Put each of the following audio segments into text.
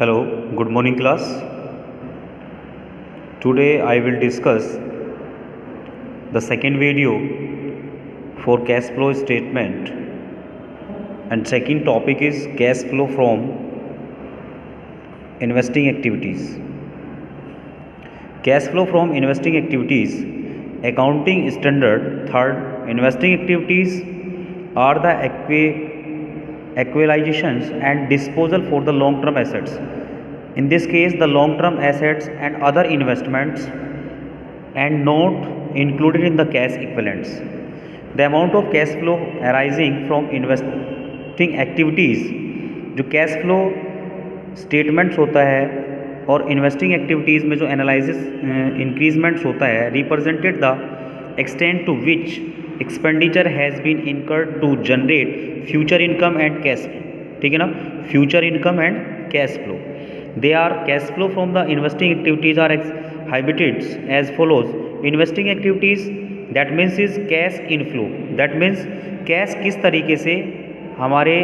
Hello, good morning class. Today I will discuss the second video for cash flow statement, and second topic is cash flow from investing activities. Cash flow from investing activities, accounting standard. Third, investing activities are the acquisitions and disposal for the long term assets. In this case, the long term assets and other investments and not included in the cash equivalents. The amount of cash flow arising from investing activities, जो cash flow statements होता है और investing activities में जो analysis increments होता है, represented the extent to which expenditure has been incurred to generate future income and cash flow. ठीक है ना, future income and cash flow. They are cash flow from the investing activities are exhibited as follows. Investing activities, that means is cash inflow. That means cash किस तरीके से हमारे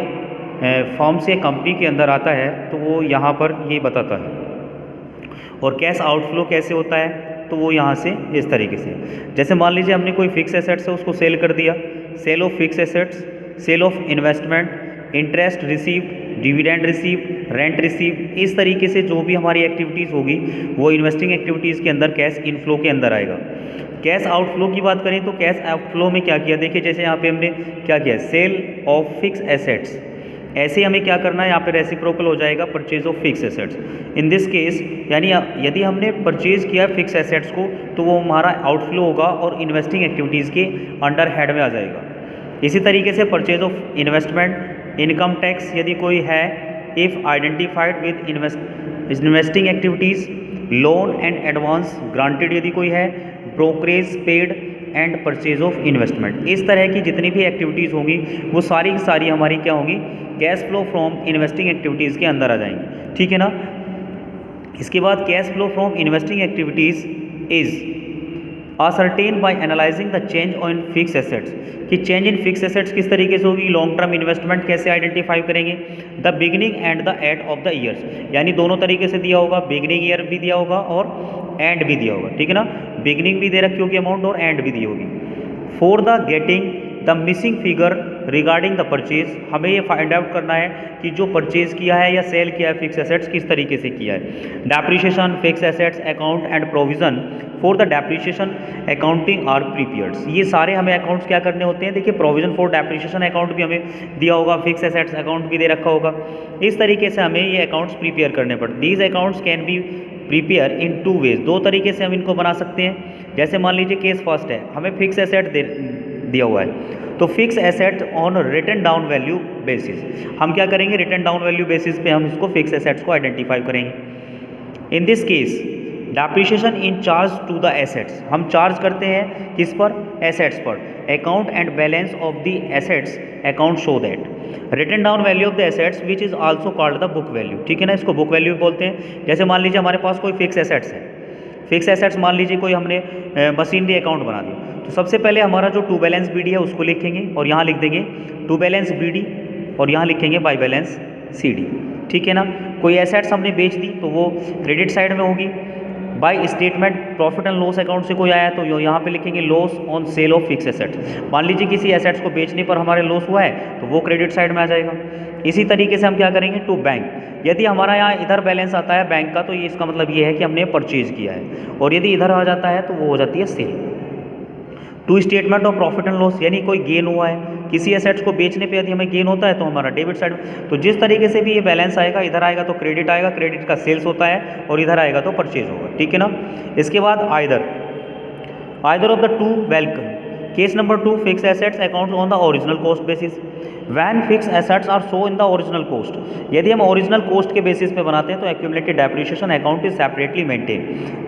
form से company के अंदर आता है तो वो यहाँ पर ये बताता है. और कैश आउटफ्लो कैसे होता है तो वो यहाँ से इस तरीके से, जैसे मान लीजिए हमने कोई फिक्स एसेट्स है उसको सेल कर दिया. Sale of fix assets, sale of investment, interest received, dividend received, rent received, इस तरीके से जो भी हमारी एक्टिविटीज़ होगी वो इन्वेस्टिंग एक्टिविटीज़ के अंदर कैश इनफ्लो के अंदर आएगा. कैश आउटफ्लो की बात करें तो कैश आउटफ्लो में क्या किया, देखिए जैसे यहाँ पे हमने क्या किया, सेल ऑफ फिक्स एसेट्स. ऐसे हमें क्या करना है, यहाँ पे रेसिप्रोकल हो जाएगा purchase of fix assets. In this case यानी यदि हमने परचेज किया फिक्स एसेट्स को तो वो हमारा आउटफ्लो होगा और इन्वेस्टिंग एक्टिविटीज़ के अंडर हेड में आ जाएगा. इसी तरीके से purchase of investment, income tax यदि कोई है, if identified with investing activities, loan and advance granted यदि कोई है, brokerage paid and purchase of investment. इस तरह की जितनी भी एक्टिविटीज़ होंगी वो सारी की सारी हमारी क्या होंगी, cash flow from investing activities के अंदर आ जाएंगी. ठीक है ना. इसके बाद cash flow from investing activities is ascertain by analysing the change on fix assets, कि चेंज इन फिक्स एसेट्स किस तरीके से होगी, लॉन्ग टर्म इन्वेस्टमेंट कैसे आइडेंटिफाई करेंगे, the beginning and the end of the years, यानी दोनों तरीके से दिया होगा, बिगिनिंग ईयर भी दिया होगा और एंड भी दिया होगा. ठीक है ना, बिगिनिंग भी दे रखी होगी अमाउंट और एंड भी दी होगी. For the getting the missing figure regarding the purchase, हमें ये फाइंड आउट करना है कि जो परचेज किया है या सेल किया है फिक्स एसेट्स किस तरीके से किया है. Depreciation, fix assets account and provision for the depreciation accounting are prepared. ये सारे हमें अकाउंट्स क्या करने होते हैं, देखिए प्रोविजन फॉर डेप्रिसिएशन अकाउंट भी हमें दिया होगा, फिक्स एसेट्स अकाउंट भी दे रखा होगा. इस तरीके से हमें ये अकाउंट्स प्रिपेयर करने पड़ते. These accounts can be prepare in two ways, दो तरीके से हम इनको बना सकते हैं. जैसे मान लीजिए केस फर्स्ट है, हमें फिक्स एसेट दिया हुआ है तो fix asset on written down value basis, हम क्या करेंगे, रिटन डाउन वैल्यू बेसिस पे हम इसको फिक्स एसेट्स को आइडेंटिफाई करेंगे. In this case depreciation in charge to the assets, हम चार्ज करते हैं किस पर, एसेट्स पर. Account and balance of the assets account show that written down value of the assets which is also called the book value. ठीक है ना, इसको बुक वैल्यू बोलते हैं. जैसे मान लीजिए हमारे पास कोई फिक्स एसेट्स है, फिक्स एसेट्स मान लीजिए कोई हमने मशीनरी अकाउंट बना दिया, तो सबसे पहले हमारा जो टू बैलेंस बी डी है उसको लिखेंगे और यहाँ लिख देंगे टू बैलेंस बी डी और यहाँ लिखेंगे बाई बैलेंस सी डी. ठीक है ना. कोई एसेट्स हमने बेच दी तो वो क्रेडिट साइड में होगी. By statement profit and loss account से कोई आया तो यहाँ पे लिखेंगे loss on sale of fix assets. मान लीजिए किसी एसेट्स को बेचने पर हमारे लॉस हुआ है तो वो क्रेडिट साइड में आ जाएगा. इसी तरीके से हम क्या करेंगे, टू बैंक, यदि हमारा यहाँ इधर बैलेंस आता है बैंक का तो ये इसका मतलब ये है कि हमने परचेज किया है, और यदि इधर आ जाता है तो वो हो जाती है sale. To statement of profit and loss, यानी कोई गेन हुआ है, किसी एसेट्स को बेचने पे यदि हमें गेन होता है तो हमारा डेबिट साइड. तो जिस तरीके से भी ये बैलेंस आएगा, इधर आएगा तो क्रेडिट आएगा, क्रेडिट का सेल्स होता है, और इधर आएगा तो परचेज होगा. ठीक है ना. इसके बाद either of the two welcome. Case number 2, fix assets account on the original cost basis. When fix assets are show in the original cost, यदि हम ओरिजिनल कोस्ट के बेसिस पे बनाते हैं तो accumulated depreciation account is separately maintain.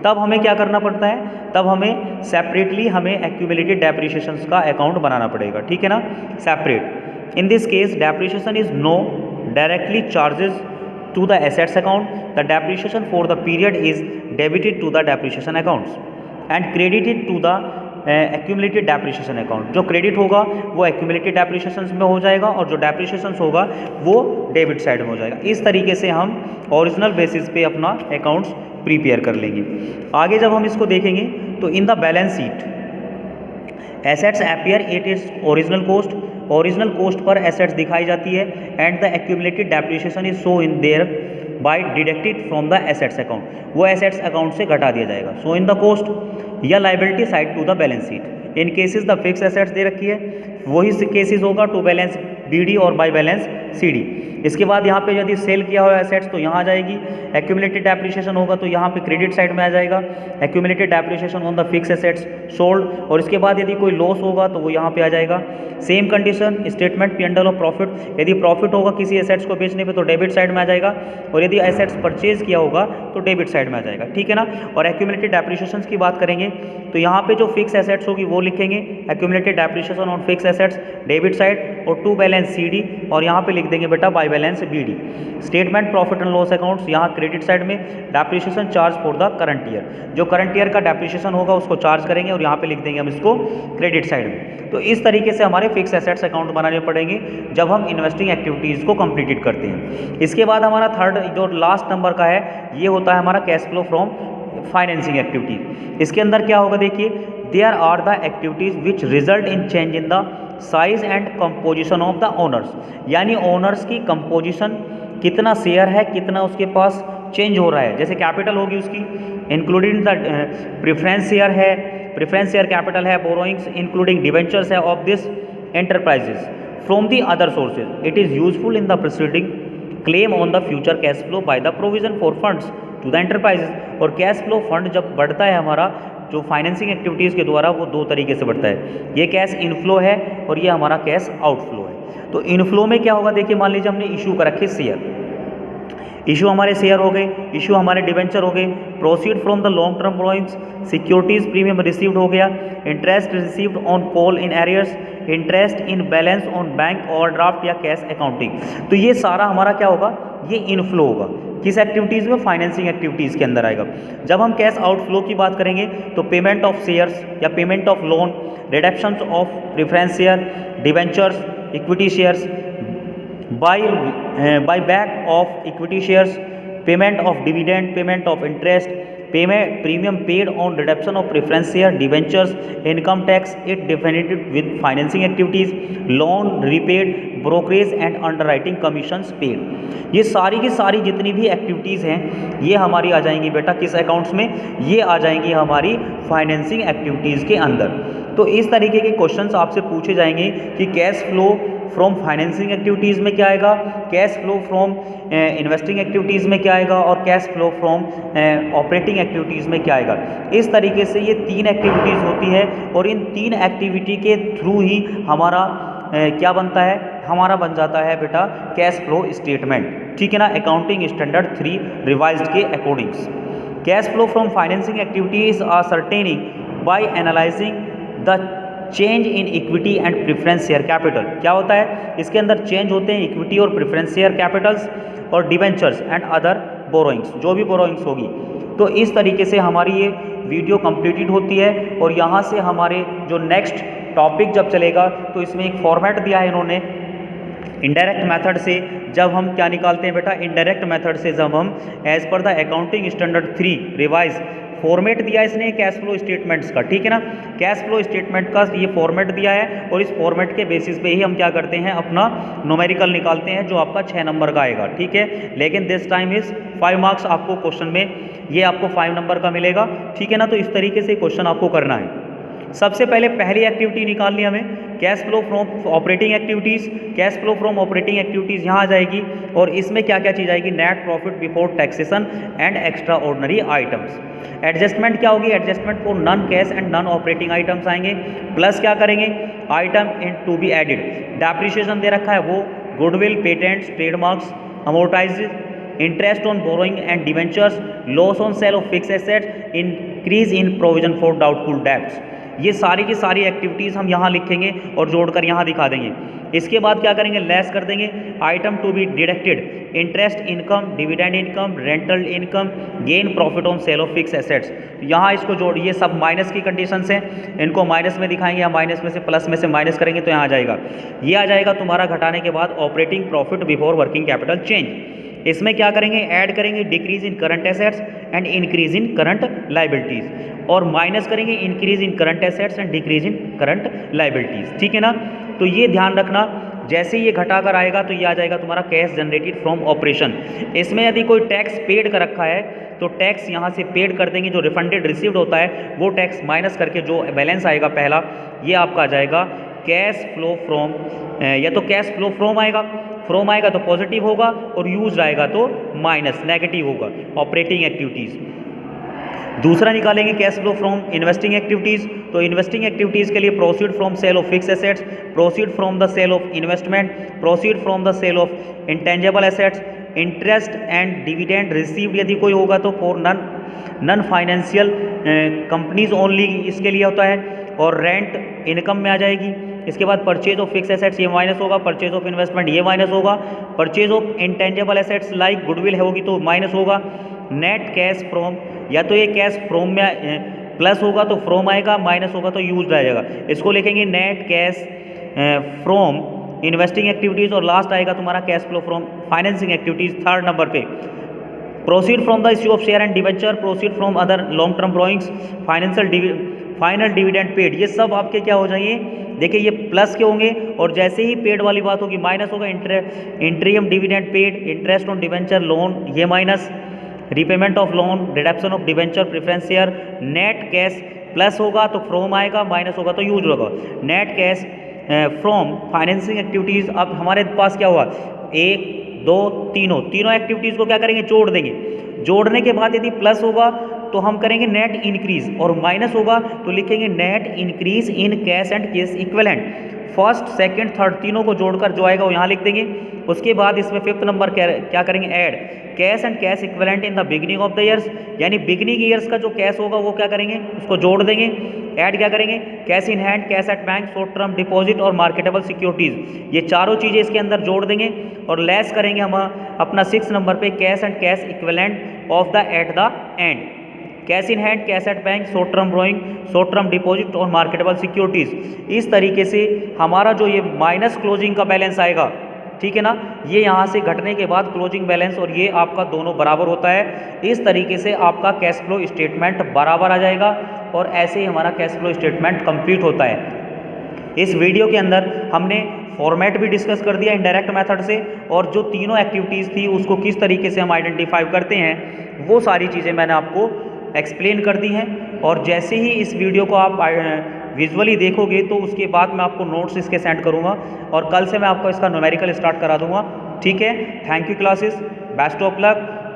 तब हमें क्या करना पड़ता है, तब हमें सेपरेटली हमें एक्यूमुलेटेड डेप्रिसिएशन का अकाउंट बनाना पड़ेगा. ठीक है ना, separate. In this case depreciation is no directly charges to the assets account. The depreciation for the period is debited to the depreciation accounts and credited to the accumulated depreciation account. जो credit होगा वो accumulated depreciation में हो जाएगा और जो depreciation होगा वो डेबिट साइड में हो जाएगा। इस तरीके से हम ओरिजिनल बेसिस पे अपना अकाउंट्स प्रिपेयर कर लेंगे। आगे जब हम इसको देखेंगे तो in the balance sheet assets appear it is original cost, original cost पर एसेट्स दिखाई जाती है and the accumulated depreciation is so in there by deducted from the assets account, वो एसेट्स अकाउंट से घटा दिया जाएगा। सो इन द कोस्ट या liability side to the balance sheet. In cases the fix assets दे रखी है, वही केसेस होगा टू बैलेंस बीडी और बाय बैलेंस सीडी। इसके बाद यहाँ पे यदि सेल किया हुआ एसेट्स तो यहाँ आ जाएगी, एक्यूमुलेटेड डेप्रिसिएशन होगा तो यहाँ पे क्रेडिट साइड में आ जाएगा, accumulated depreciation on the fix assets sold. और इसके बाद यदि कोई लॉस होगा तो वो यहाँ पे आ जाएगा। Same condition statement P&L of profit, यदि प्रॉफिट होगा किसी एसेट्स को बेचने पे तो डेबिट साइड में आ जाएगा और यदि एसेट्स परचेज किया होगा तो डेबिट साइड में आ जाएगा, ठीक है ना। और एक्यूमुलेटेड डेप्रिसिएशन की बात करेंगे तो यहाँ पे जो फिक्स एसेट्स होगी वो लिखेंगे, accumulated depreciation on fix assets debit side और टू बैलेंस CD, और यहाँ पे लिख देंगे बेटा by balance BD। Statement profit and loss accounts, यहाँ क्रेडिट साइड में depreciation charge for the current year, जो करंट ईयर का डेप्रिसिएशन होगा उसको चार्ज करेंगे और यहाँ पे लिख देंगे हम इसको क्रेडिट साइड में। तो इस तरीके से हमारे फिक्स एसेट्स अकाउंट बनाने पड़ेंगे जब हम इन्वेस्टिंग एक्टिविटीज़ को कंप्लीटेड करते हैं। इसके बाद हमारा थर्ड जो लास्ट नंबर का है ये होता है हमारा cash flow from financing activities. इसके अंदर क्या होगा देखिए, there are the activities which result in change in the size and composition of the owners, यानी ओनर्स की कंपोजिशन, कितना शेयर है, कितना उसके पास चेंज हो रहा है। जैसे कैपिटल होगी उसकी इंक्लूडिंग द प्रेफरेंस शेयर है, प्रेफरेंस शेयर कैपिटल है, बोरोइंग्स इंक्लूडिंग डिवेंचर्स है of this enterprises from the other sources. It is useful in the proceeding claim on the future cash flow by the provision for funds to the enterprises. और cash flow fund जब बढ़ता है हमारा जो financing activities के द्वारा वो दो तरीके से बढ़ता है, ये कैश इनफ्लो है और ये हमारा कैश आउटफ्लो है। तो इनफ्लो में क्या होगा देखिए, मान लीजिए हमने इशू कर रखे शेयर, इशू हमारे शेयर हो गए, इशू हमारे डिवेंचर हो गए, proceed from the long term borrowings, securities premium received हो गया, interest received on call in arrears, interest in balance on bank overdraft या कैश अकाउंटिंग। तो ये सारा हमारा क्या होगा, ये इनफ्लो होगा। किस एक्टिविटीज़ में, फाइनेंसिंग एक्टिविटीज़ के अंदर आएगा। जब हम कैश आउटफ्लो की बात करेंगे तो पेमेंट ऑफ शेयर्स या payment of loan, reduction of preference share, debentures, equity shares, buy back of equity shares, payment of dividend, payment of interest, payment premium paid on reduction of preference share, debentures, income tax इट डिफिनेटेड with financing activities, loan repaid, brokerage and underwriting commissions paid. ये सारी की सारी जितनी भी activities हैं ये हमारी आ जाएंगी बेटा किस अकाउंट्स में, ये आ जाएंगी हमारी फाइनेंसिंग एक्टिविटीज़ के अंदर। तो इस तरीके के क्वेश्चंस आपसे पूछे जाएंगे कि cash flow from financing activities में क्या आएगा, cash flow from investing activities में क्या आएगा और cash flow from operating activities में क्या आएगा। इस तरीके से ये तीन एक्टिविटीज़ होती है और इन तीन एक्टिविटी के थ्रू ही हमारा क्या बनता है, हमारा बन जाता है बेटा कैश फ्लो स्टेटमेंट, ठीक है ना, अकाउंटिंग स्टैंडर्ड 3 रिवाइज्ड के according. Cash flow from financing activities are ascertaining by analysing the change in equity and preference share capital. क्या होता है, इसके अंदर चेंज होते हैं इक्विटी और प्रेफरेंस शेयर कैपिटल्स और डिवेंचर्स एंड अदर बोरोइंग्स, जो भी बोरोइंग्स होगी। तो इस तरीके से हमारी ये वीडियो कंप्लीटेड होती है और यहाँ से हमारे जो नेक्स्ट टॉपिक जब चलेगा तो इसमें एक फॉर्मेट दिया है इन्होंने इनडायरेक्ट मेथड से। जब हम क्या निकालते हैं बेटा, इनडायरेक्ट मेथड से जब हम as per the accounting standard 3 revise format दिया इसने कैश फ्लो स्टेटमेंट्स का, ठीक है ना, कैश फ्लो स्टेटमेंट का ये फॉर्मेट दिया है और इस फॉर्मेट के बेसिस पे ही हम क्या करते हैं, अपना न्यूमेरिकल निकालते हैं जो आपका 6 नंबर का आएगा, ठीक है। लेकिन दिस टाइम इज 5 मार्क्स आपको क्वेश्चन में, ये आपको 5 नंबर का मिलेगा, ठीक है ना। तो इस तरीके से क्वेश्चन आपको करना है। सबसे पहले पहली एक्टिविटी निकालनी हमें cash flow from operating activities. Cash flow from operating activities यहाँ आ जाएगी और इसमें क्या क्या चीज़ आएगी, net profit before taxation and extra ordinary items. Adjustment क्या होगी, adjustment for non cash and non operating items आएंगे। प्लस क्या करेंगे, item in to be added, depreciation दे रखा है वो, goodwill, patents, trademarks, amortise, interest on borrowing and debentures, loss on sale of fix assets, increase in provision for doubtful debts. ये सारी की सारी एक्टिविटीज़ हम यहाँ लिखेंगे और जोड़कर यहाँ दिखा देंगे। इसके बाद क्या करेंगे, लेस कर देंगे item to be deducted, interest income, dividend income, rental income, gain profit on sale of fix assets. यहाँ इसको जोड़, ये सब माइनस की कंडीशंस हैं, इनको माइनस में दिखाएंगे या माइनस में से प्लस में से माइनस करेंगे तो यहाँ आ जाएगा। ये आ जाएगा तुम्हारा घटाने के बाद operating profit before working capital change. इसमें क्या करेंगे, ऐड करेंगे decrease in current assets and increase in current liabilities, और माइनस करेंगे increase in current assets and decrease in current liabilities. ठीक है ना। तो ये ध्यान रखना, जैसे ये घटा कर आएगा तो ये आ जाएगा तुम्हारा कैश जनरेटेड फ्रॉम ऑपरेशन। इसमें यदि कोई टैक्स पेड कर रखा है तो टैक्स यहाँ से पेड कर देंगे, जो रिफंडेड रिसीव्ड होता है वो टैक्स माइनस करके जो बैलेंस आएगा पहला, ये आपका आ जाएगा कैश फ्लो फ्रॉम, या तो कैश फ्लो फ्रॉम आएगा, फ्रॉम आएगा तो पॉजिटिव होगा, और यूज आएगा तो माइनस नेगेटिव होगा, ऑपरेटिंग एक्टिविटीज़। दूसरा निकालेंगे cash flow from investing activities. तो इन्वेस्टिंग एक्टिविटीज़ के लिए proceed from sale of fix assets, proceed from the sale of investment, proceed from the sale of intangible assets, interest and dividend received यदि कोई होगा तो for non financial companies only इसके लिए होता है, और रेंट इनकम में आ जाएगी। इसके बाद परचेज ऑफ फिक्स एसेट्स ये माइनस होगा, परचेज ऑफ इन्वेस्टमेंट ये माइनस होगा, purchase of intangible assets like goodwill होगी तो माइनस होगा। नेट कैश फ्रॉम, या तो ये कैश फ्रॉम में प्लस होगा तो फ्रॉम आएगा, माइनस होगा तो यूज आ जाएगा। इसको लिखेंगे net cash from investing activities, और लास्ट आएगा तुम्हारा cash flow from financing activities third number पे। Proceed from the issue of share and debenture, proceed from other long term borrowings, final dividend paid, ये सब आपके क्या हो जाएंगे, देखिए ये प्लस के होंगे, और जैसे ही पेड वाली बात होगी माइनस होगा। Interim dividend paid, interest on debenture loan ये minus, repayment of loan, reduction of debenture preference share, net cash plus होगा तो फ्रॉम आएगा, माइनस होगा तो यूज होगा। Net cash from financing activities, अब हमारे पास क्या हुआ, एक दो तीनों एक्टिविटीज़ को क्या करेंगे, जोड़ देंगे। जोड़ने के बाद यदि प्लस होगा तो हम करेंगे नेट इंक्रीज, और माइनस होगा तो लिखेंगे net increase in cash and cash equivalent. First second third तीनों को जोड़कर जो आएगा वो यहाँ लिख देंगे। उसके बाद इसमें फिफ्थ नंबर क्या करेंगे, add cash and cash equivalent in the beginning of the years, यानी बिगिनिंग ईयर्स का जो कैश होगा वो क्या करेंगे, उसको जोड़ देंगे। ऐड क्या करेंगे, cash in hand, cash at bank, short term deposit और मार्केटेबल सिक्योरिटीज़, ये चारों चीज़ें इसके अंदर जोड़ देंगे। और लेस करेंगे हम अपना 6 नंबर पे cash and cash equivalent of the at the end, cash in hand, cash at bank, short term ब्रोइंग, short term deposit और मार्केटेबल सिक्योरिटीज़। इस तरीके से हमारा जो ये माइनस क्लोजिंग का बैलेंस आएगा, ठीक है ना, ये यहाँ से घटने के बाद क्लोजिंग बैलेंस और ये आपका दोनों बराबर होता है। इस तरीके से आपका कैश फ्लो स्टेटमेंट बराबर आ जाएगा, और ऐसे ही हमारा कैश फ्लो स्टेटमेंट कंप्लीट होता है। इस वीडियो के अंदर हमने फॉर्मेट भी डिस्कस कर दिया इनडायरेक्ट मेथड से, और जो तीनों एक्टिविटीज़ थी उसको किस तरीके से हम आइडेंटिफाई करते हैं वो सारी चीज़ें मैंने आपको एक्सप्लेन कर दी हैं। और जैसे ही इस वीडियो को आप विजुअली देखोगे तो उसके बाद मैं आपको नोट्स इसके सेंड करूँगा, और कल से मैं आपको इसका न्यूमेरिकल स्टार्ट करा दूँगा। ठीक है, thank you classes, best of luck.